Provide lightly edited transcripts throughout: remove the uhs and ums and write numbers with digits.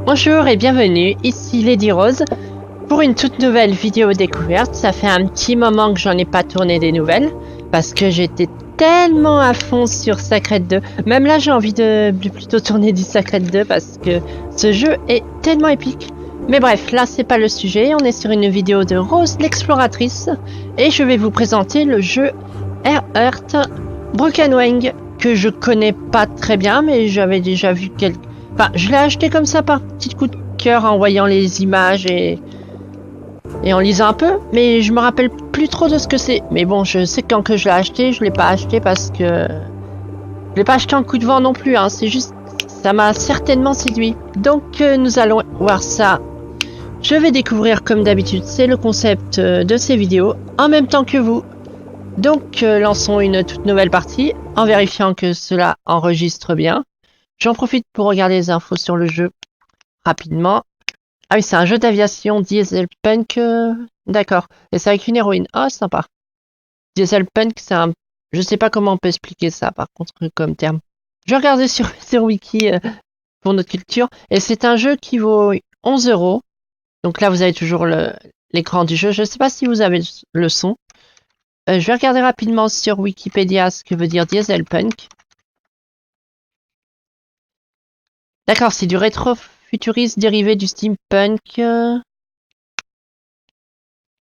Bonjour et bienvenue, ici Lady Rose pour une toute nouvelle vidéo découverte. Ça fait un petit moment que j'en ai pas tourné des nouvelles parce que j'étais tellement à fond sur Sacred 2. Même là j'ai envie de plutôt tourner du Sacred 2 parce que ce jeu est tellement épique. Mais bref, là c'est pas le sujet, on est sur une vidéo de Rose l'exploratrice et je vais vous présenter le jeu Earth Broken Wing que je connais pas très bien mais j'avais déjà vu quelques... Enfin, je l'ai acheté comme ça par petit coup de cœur en voyant les images et en lisant un peu, mais je me rappelle plus trop de ce que c'est. Mais bon, je sais que quand que je l'ai acheté, je l'ai pas acheté parce que je l'ai pas acheté en coup de vent non plus. Hein. C'est juste, ça m'a certainement séduit. Donc nous allons voir ça. Je vais découvrir comme d'habitude, c'est le concept de ces vidéos en même temps que vous. Donc lançons une toute nouvelle partie en vérifiant que cela enregistre bien. J'en profite pour regarder les infos sur le jeu rapidement. Ah oui, c'est un jeu d'aviation Dieselpunk. D'accord. Et c'est avec une héroïne. Oh, sympa. Dieselpunk, c'est un... Je sais pas comment on peut expliquer ça, par contre, comme terme. Je regardais sur Wiki pour notre culture. Et c'est un jeu qui vaut 11 €. Donc là, vous avez toujours l'écran du jeu. Je sais pas si vous avez le son. Je vais regarder rapidement sur Wikipédia ce que veut dire Dieselpunk. D'accord, c'est du rétro-futuriste dérivé du steampunk.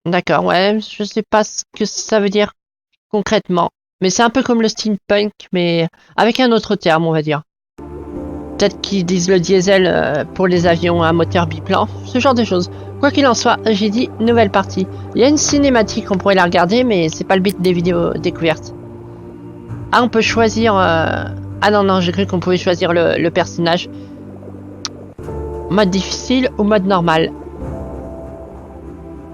D'accord, ouais, je sais pas ce que ça veut dire concrètement. Mais c'est un peu comme le steampunk, mais avec un autre terme, on va dire. Peut-être qu'ils disent le diesel pour les avions à moteur biplan, ce genre de choses. Quoi qu'il en soit, j'ai dit nouvelle partie. Il y a une cinématique, on pourrait la regarder, mais c'est pas le but des vidéos découvertes. Ah, on peut choisir... Ah non, j'ai cru qu'on pouvait choisir le personnage. Mode difficile ou mode normal.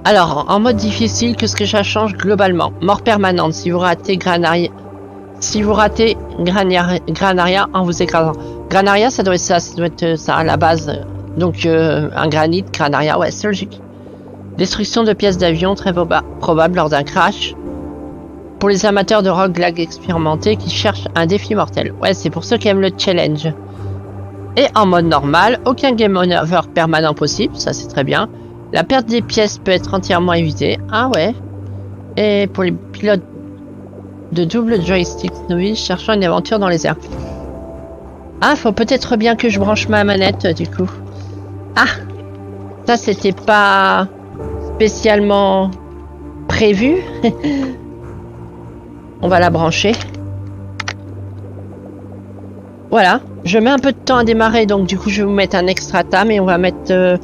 Alors, en mode difficile, qu'est-ce que ça change globalement? Mort permanente si vous ratez Granaria. Si vous ratez Granaria en vous écrasant. Granaria, ça doit être ça à la base. Donc, un granit, Granaria, ouais, c'est logique. Destruction de pièces d'avion, très probable lors d'un crash. Pour les amateurs de roguelike expérimentés qui cherchent un défi mortel. Ouais, c'est pour ceux qui aiment le challenge. Et en mode normal, aucun game over permanent possible, ça c'est très bien. La perte des pièces peut être entièrement évitée. Ah ouais. Et pour les pilotes de double joystick novice cherchant une aventure dans les airs. Ah, faut peut-être bien que je branche ma manette du coup. Ah, ça c'était pas spécialement prévu. On va la brancher. Voilà, je mets un peu de temps à démarrer, donc du coup je vais vous mettre un extra time et on va mettre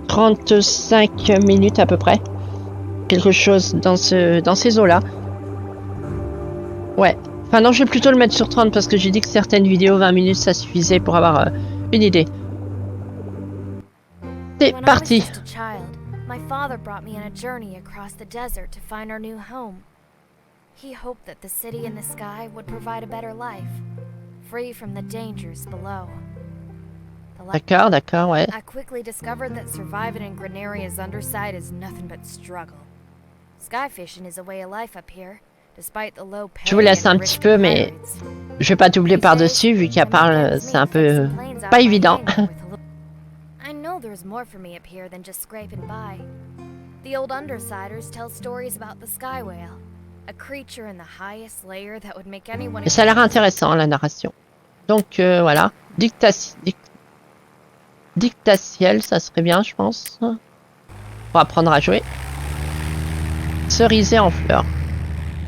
35 minutes à peu près. Quelque chose dans ces eaux-là. Ouais. Enfin non, je vais plutôt le mettre sur 30 parce que j'ai dit que certaines vidéos 20 minutes ça suffisait pour avoir une idée. C'est parti. My father brought me on a journey across the desert to find our new home. He hoped that the city in the sky would provide a better life, free from the dangers below. D'accord, ouais. I quickly discovered that surviving in Granaria's underside is nothing but struggle. Sky fishing is a way of life up here, despite the low pay. Je vous laisse un petit peu, mais je vais pas doubler par-dessus vu qu'elle parle, c'est un peu pas évident. I know there's more for me up here than just scraping by. The old Undersiders tell stories about the Sky Whale, a creature in the highest layer that would make anyone. Et ça a l'air intéressant la narration. Donc voilà, dictatiel, ça serait bien, je pense. Pour apprendre à jouer. Cerisé en fleurs.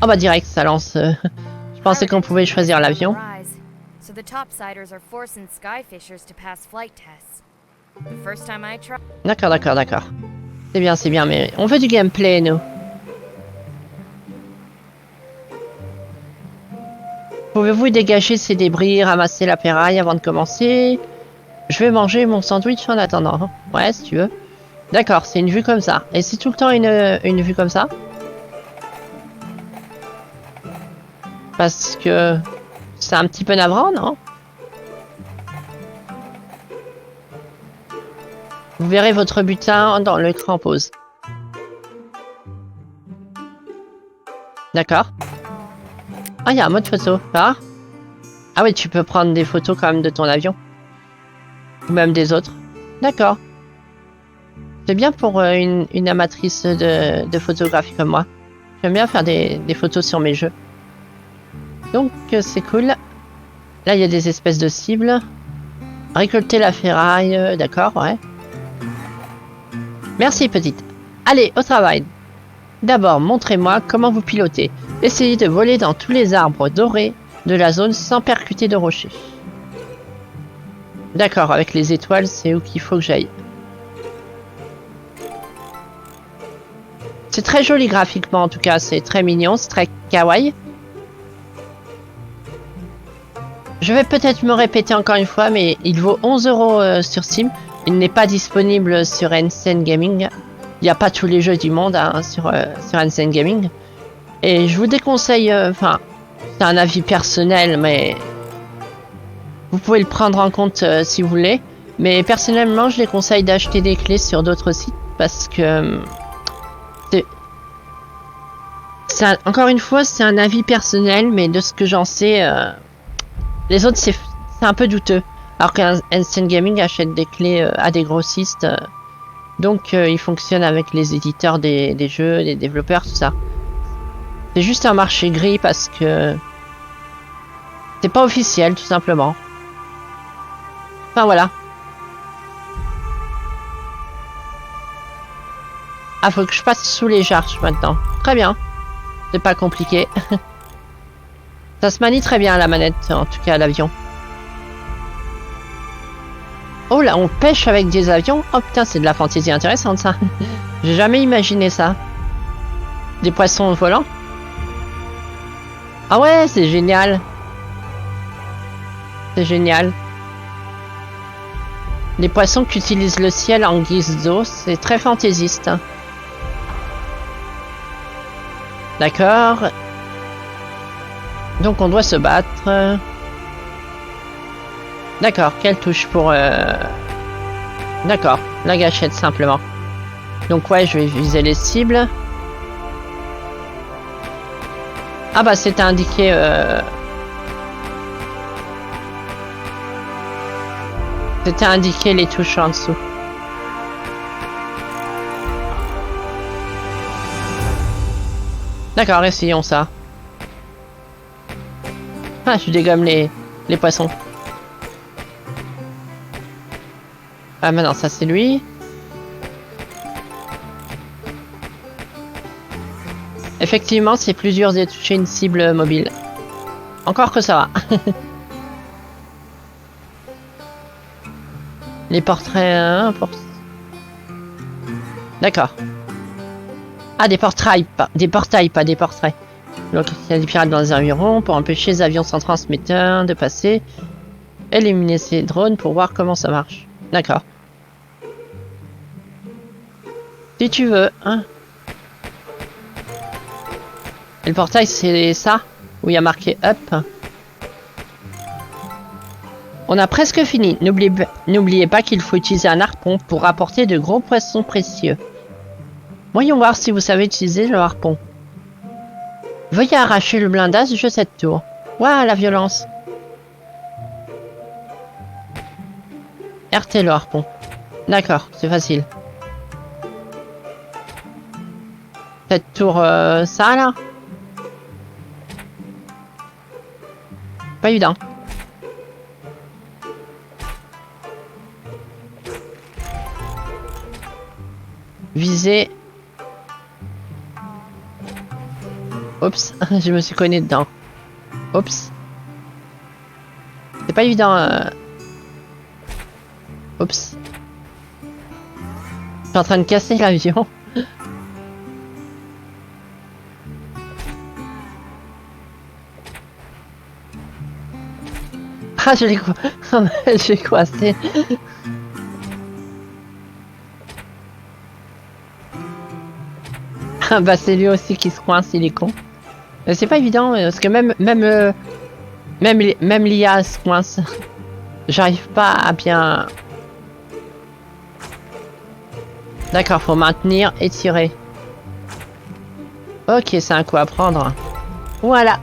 Oh bah direct, ça lance. Je pensais qu'on pouvait choisir l'avion. D'accord. C'est bien, mais on veut du gameplay, nous. Pouvez-vous dégager ces débris, ramasser la ferraille avant de commencer? Je vais manger mon sandwich en attendant. Ouais, si tu veux. D'accord, c'est une vue comme ça. Et c'est tout le temps une vue comme ça? Parce que c'est un petit peu navrant, non? Vous verrez votre butin dans l'écran pause. D'accord. Ah, il y a un mode photo. Ah oui, tu peux prendre des photos quand même de ton avion. Ou même des autres. D'accord. C'est bien pour une amatrice de photographie comme moi. J'aime bien faire des photos sur mes jeux. Donc c'est cool. Là il y a des espèces de cibles. Récolter la ferraille, d'accord, ouais. Merci petite. Allez, au travail. D'abord, montrez-moi comment vous pilotez. Essayez de voler dans tous les arbres dorés de la zone sans percuter de rochers. D'accord, avec les étoiles, c'est où qu'il faut que j'aille. C'est très joli graphiquement en tout cas, c'est très mignon, c'est très kawaii. Je vais peut-être me répéter encore une fois, mais il vaut 11 € sur Steam. Il n'est pas disponible sur Insane Gaming. Il n'y a pas tous les jeux du monde hein, sur Insane Gaming. Et je vous déconseille, enfin, c'est un avis personnel, mais vous pouvez le prendre en compte si vous voulez. Mais personnellement, je les conseille d'acheter des clés sur d'autres sites parce que encore une fois, c'est un avis personnel, mais de ce que j'en sais, les autres, c'est un peu douteux. Alors qu'Instant Gaming achète des clés à des grossistes. Donc, il fonctionne avec les éditeurs des jeux, les développeurs, tout ça. C'est juste un marché gris parce que c'est pas officiel, tout simplement. Enfin, voilà. Ah, faut que je passe sous les charges maintenant. Très bien. C'est pas compliqué. Ça se manie très bien à la manette, en tout cas à l'avion. Oh là, on pêche avec des avions. Oh putain, c'est de la fantaisie intéressante ça. J'ai jamais imaginé ça. Des poissons volants. Ah ouais, c'est génial. C'est génial. Les poissons qui utilisent le ciel en guise d'eau, c'est très fantaisiste. D'accord. Donc on doit se battre. D'accord, quelle touche pour... D'accord, la gâchette simplement. Donc ouais, je vais viser les cibles. Ah bah c'était indiqué... C'était indiqué les touches en dessous. D'accord, essayons ça. Ah, je dégomme les poissons. Ah, maintenant, ça, c'est lui. Effectivement, c'est plus dur de toucher une cible mobile. Encore que ça va. Les portraits... D'accord. Ah, des portraits, des portails, pas des portraits. Donc, il y a des pirates dans les environs pour empêcher les avions sans transmetteur de passer. Éliminer ces drones pour voir comment ça marche. D'accord. Si tu veux, hein. Et le portail, c'est ça, où il y a marqué up. On a presque fini. N'oubliez pas qu'il faut utiliser un harpon pour rapporter de gros poissons précieux. Voyons voir si vous savez utiliser le harpon. Veuillez arracher le blindage de cette tour. Ouah, la violence. RT le harpon. D'accord, c'est facile. Cette tour, ça là. Pas évident. Viser. Oups, je me suis cogné dedans. Oups. C'est pas évident. Oups. Je suis en train de casser l'avion. Ah, je l'ai coincé. Ah bah c'est lui aussi qui se coince, il est con. C'est pas évident parce que même l'IA se coince. J'arrive pas à bien... D'accord, faut maintenir et tirer. Ok, c'est un coup à prendre. Voilà.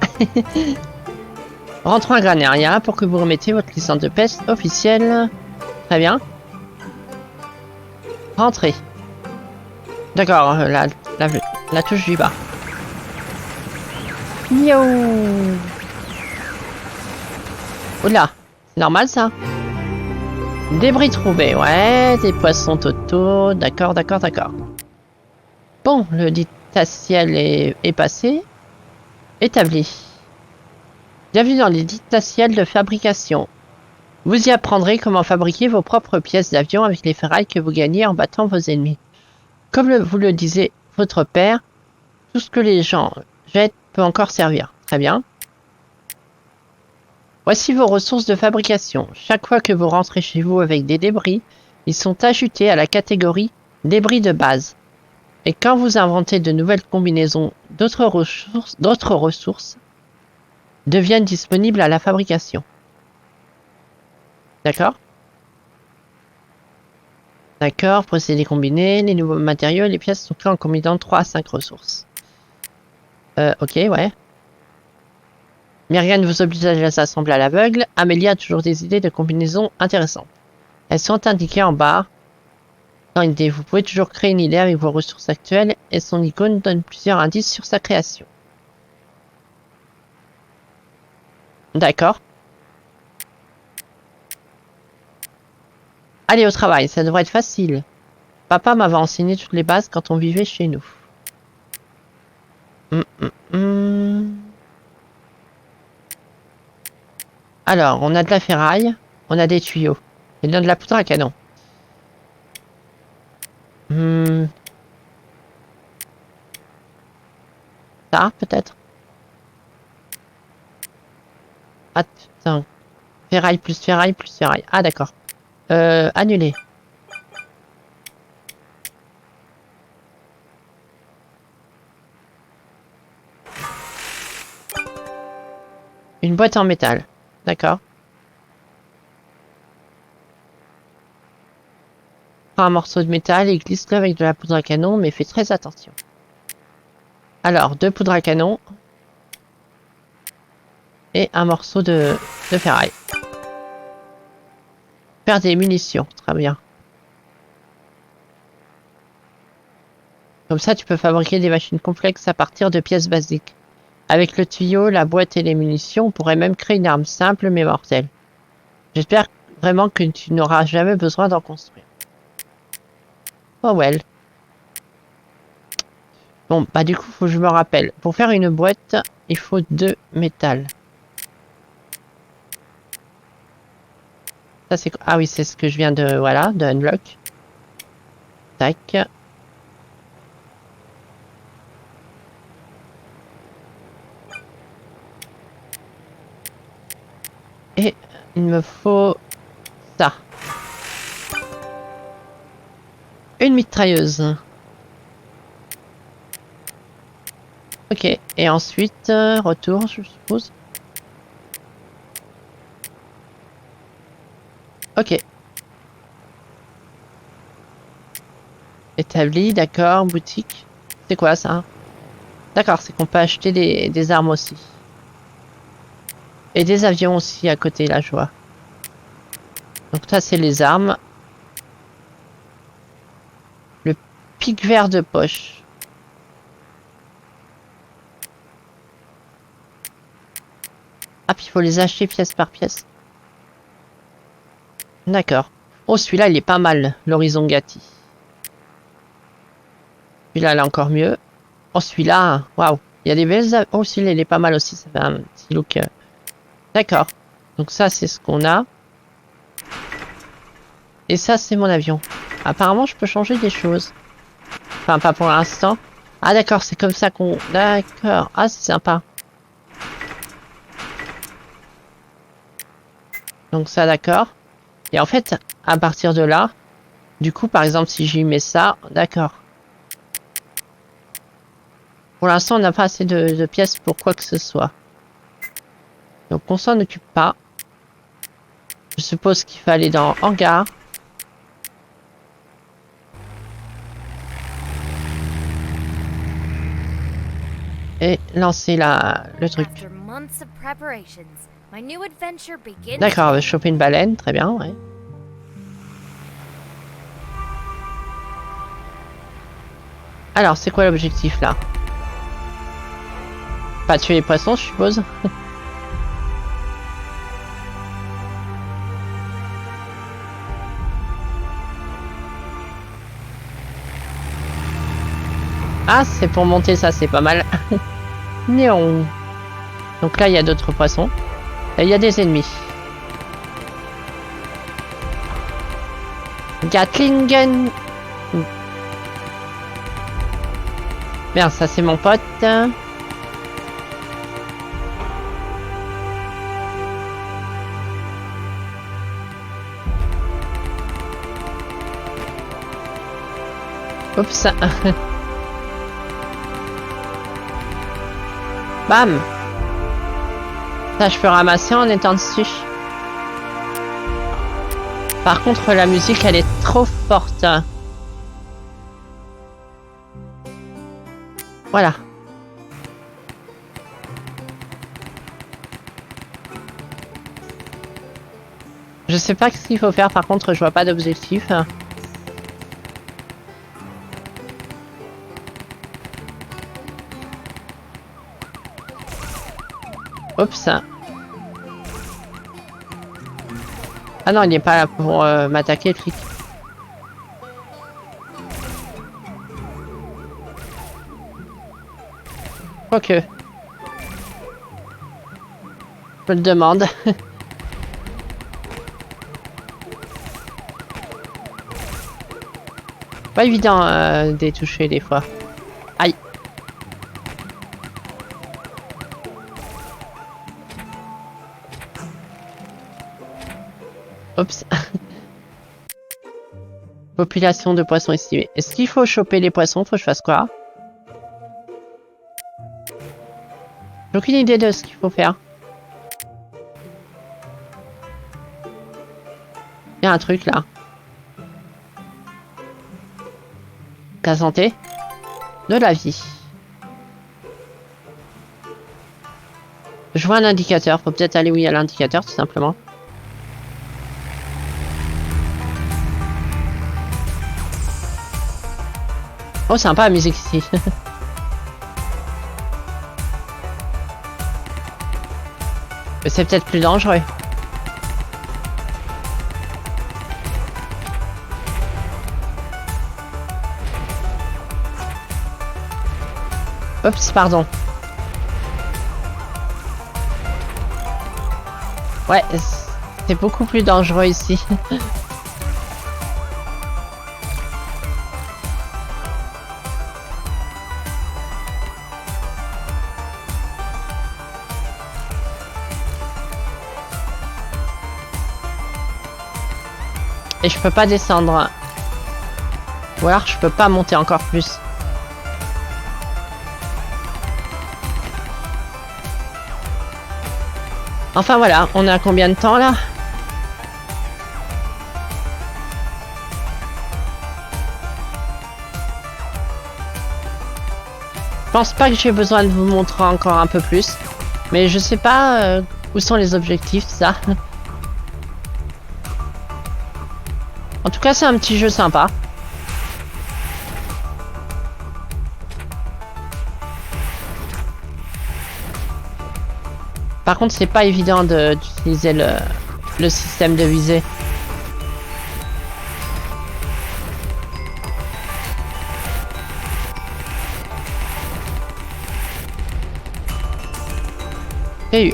Rentrons à Graneria pour que vous remettiez votre licence de pêche officielle. Très bien. Rentrer. D'accord, la touche du bas. Yo. Oula, c'est normal ça. Débris trouvés, ouais, des poissons totaux, d'accord. Bon, le dictatiel est passé. Établi. Bienvenue dans les dictatiels de fabrication. Vous y apprendrez comment fabriquer vos propres pièces d'avion avec les ferrailles que vous gagnez en battant vos ennemis. Comme vous le disait votre père, tout ce que les gens jettent peut encore servir. Très bien. Voici vos ressources de fabrication. Chaque fois que vous rentrez chez vous avec des débris, ils sont ajoutés à la catégorie débris de base. Et quand vous inventez de nouvelles combinaisons, d'autres ressources deviennent disponibles à la fabrication. D'accord? D'accord, procédé combiné, les nouveaux matériaux et les pièces sont créés en combinant 3 à 5 ressources. Ok, ouais. Myriam vous oblige à les assembler à l'aveugle. Amélie a toujours des idées de combinaisons intéressantes. Elles sont indiquées en bas. Dans l'idée, vous pouvez toujours créer une idée avec vos ressources actuelles et son icône donne plusieurs indices sur sa création. D'accord. Allez au travail, ça devrait être facile. Papa m'avait enseigné toutes les bases quand on vivait chez nous. Alors, on a de la ferraille, on a des tuyaux. Et de la poudre à canon. Ça, peut-être. Ah, putain. Ferraille plus ferraille plus ferraille. Ah, d'accord. Annuler. Une boîte en métal. D'accord. Prends un morceau de métal et glisse-le avec de la poudre à canon, mais fais très attention. Alors, 2 poudres à canon. Et un morceau de ferraille. Faire des munitions, très bien. Comme ça, tu peux fabriquer des machines complexes à partir de pièces basiques. Avec le tuyau, la boîte et les munitions, on pourrait même créer une arme simple mais mortelle. J'espère vraiment que tu n'auras jamais besoin d'en construire. Oh well. Bon, bah du coup, faut que je me rappelle. Pour faire une boîte, il faut 2 métal. Ça c'est... Ah oui, c'est ce que je viens de... Voilà, de unlock. Tac. Et il me faut ça. Une mitrailleuse. Ok, et ensuite, retour, je suppose. Ok. Établi, d'accord, boutique. C'est quoi ça? D'accord, c'est qu'on peut acheter des armes aussi. Et des avions aussi à côté, là, je vois. Donc ça, c'est les armes. Le pic vert de poche. Ah, puis il faut les acheter pièce par pièce. D'accord. Oh, celui-là, il est pas mal, l'Horizon Gatti. Celui-là, il est encore mieux. Oh, celui-là, waouh. Il y a des belles... Oh, celui-là, il est pas mal aussi. Ça fait un petit look... D'accord. Donc ça, c'est ce qu'on a. Et ça, c'est mon avion. Apparemment, je peux changer des choses. Enfin, pas pour l'instant. Ah, d'accord, c'est comme ça qu'on... D'accord. Ah, c'est sympa. Donc ça, d'accord. Et en fait, à partir de là, du coup, par exemple, si j'y mets ça, d'accord. Pour l'instant, on n'a pas assez de pièces pour quoi que ce soit. Donc on s'en occupe pas. Je suppose qu'il fallait dans hangar. Et lancer le truc. D'accord, on va choper une baleine, très bien, ouais. Alors, c'est quoi l'objectif là? Pas tuer les poissons, je suppose. Ah, c'est pour monter, ça, c'est pas mal. Néon. Donc là, il y a d'autres poissons. Et il y a des ennemis. Gatlingen. Merde, ça c'est mon pote. Oups. Bam. Ça, je peux ramasser en étant dessus. Par contre, la musique, elle est trop forte. Voilà. Je sais pas ce qu'il faut faire, par contre, je vois pas d'objectif. Oups. Ah non, il n'est pas là pour m'attaquer, le flic. Quoique. Je me le demande. Pas évident de les toucher des fois. Aïe. Oups. Population de poissons estimée. Est-ce qu'il faut choper les poissons? Faut que je fasse quoi? J'ai aucune idée de ce qu'il faut faire. Il y a un truc là. La santé. De la vie. Je vois un indicateur. Faut peut-être aller où il y a l'indicateur, tout simplement. Oh, sympa la musique ici. Mais c'est peut-être plus dangereux. Oups, pardon. Ouais, c'est beaucoup plus dangereux ici. Et je peux pas descendre. Ou alors je peux pas monter encore plus. Enfin voilà, on est à combien de temps là? Je pense pas que j'ai besoin de vous montrer encore un peu plus. Mais je sais pas où sont les objectifs, ça. En tout cas, c'est un petit jeu sympa. Par contre, c'est pas évident d'utiliser le système de visée. J'ai eu.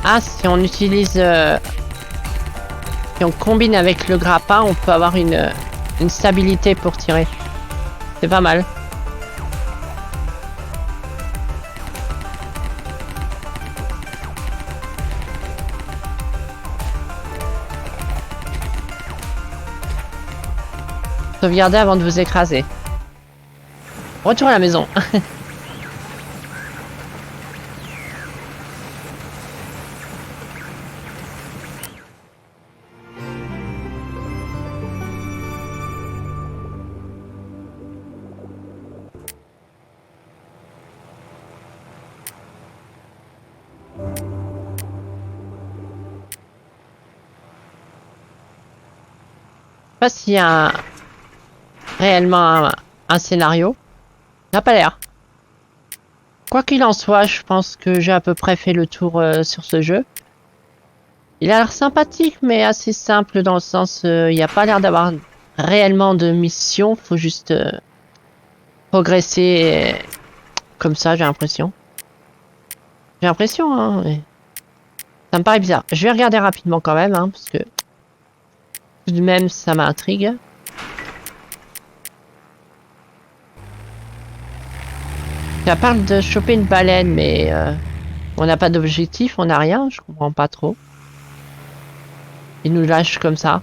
Ah, si on utilise... si on combine avec le grappin, on peut avoir une stabilité pour tirer. C'est pas mal. Sauvegardez avant de vous écraser. Retour à la maison. pas s'il y a réellement un scénario. Ça n'a pas l'air. Quoi qu'il en soit, je pense que j'ai à peu près fait le tour sur ce jeu. Il a l'air sympathique, mais assez simple dans le sens, il n'y a pas l'air d'avoir réellement de mission. Faut juste progresser comme ça, j'ai l'impression. J'ai l'impression, hein. Mais... ça me paraît bizarre. Je vais regarder rapidement quand même, hein, parce que tout de même, ça m'intrigue. Ça parle de choper une baleine, mais on n'a pas d'objectif, on n'a rien, je comprends pas trop. Il nous lâche comme ça.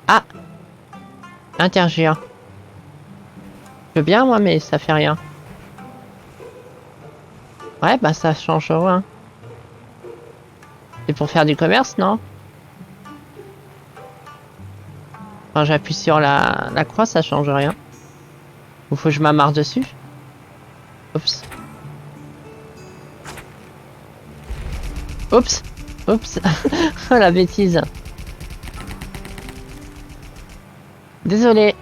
Ah! Intergéant. Je veux bien, moi, mais ça fait rien. Ouais, bah ça change rien. C'est pour faire du commerce, non? Quand j'appuie sur la croix, ça change rien. Ou faut que je m'amarre dessus? Oups. Oups. Oups. Oh la bêtise. Désolé.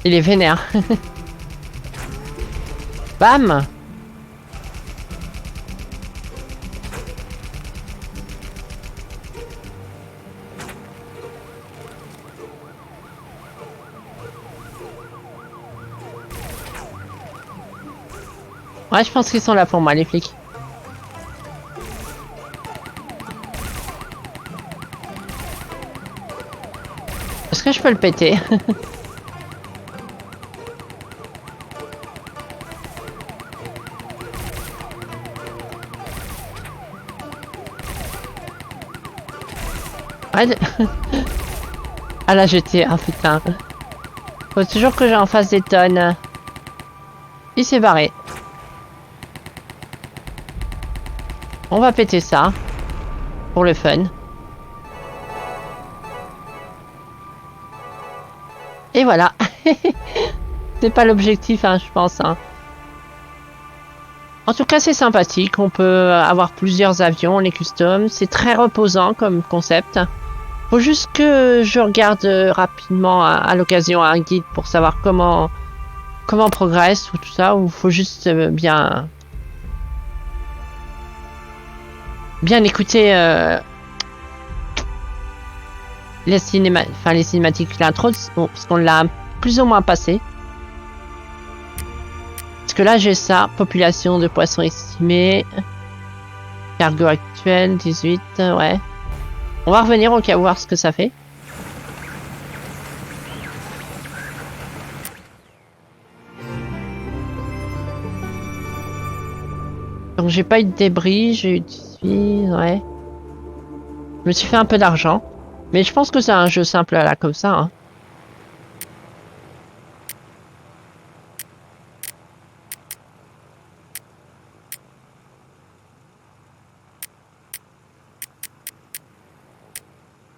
Il est vénère. Bam! Ouais, je pense qu'ils sont là pour moi, les flics. Est-ce que je peux le péter? Ouais. Ah la jeter, ah putain. Faut toujours que j'en fasse des tonnes. Il s'est barré. On va péter ça. Pour le fun. Et voilà. C'est pas l'objectif, hein, je pense. Hein. En tout cas, c'est sympathique. On peut avoir plusieurs avions, les customs. C'est très reposant comme concept. Faut juste que je regarde rapidement à l'occasion un guide pour savoir comment on progresse ou tout ça. Ou faut juste bien écouter les cinématiques, l'intro, parce qu'on l'a plus ou moins passé. Parce que là j'ai ça, population de poissons estimée, cargo actuel 18, ouais. On va revenir au cas voir ce que ça fait. Donc j'ai pas eu de débris, j'ai eu 18, ouais. Je me suis fait un peu d'argent. Mais je pense que c'est un jeu simple là, comme ça. Hein.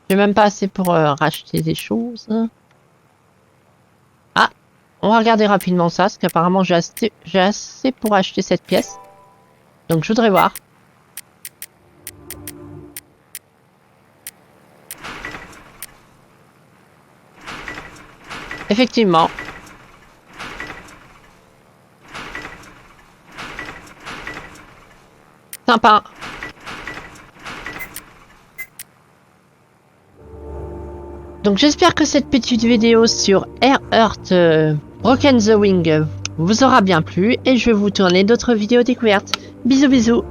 J'ai même pas assez pour racheter des choses. Ah, on va regarder rapidement ça, parce qu'apparemment j'ai assez pour acheter cette pièce. Donc je voudrais voir. Effectivement. Sympa. Donc j'espère que cette petite vidéo sur Air Earth Broken the Wing vous aura bien plu et je vais vous tourner d'autres vidéos découvertes. Bisous bisous.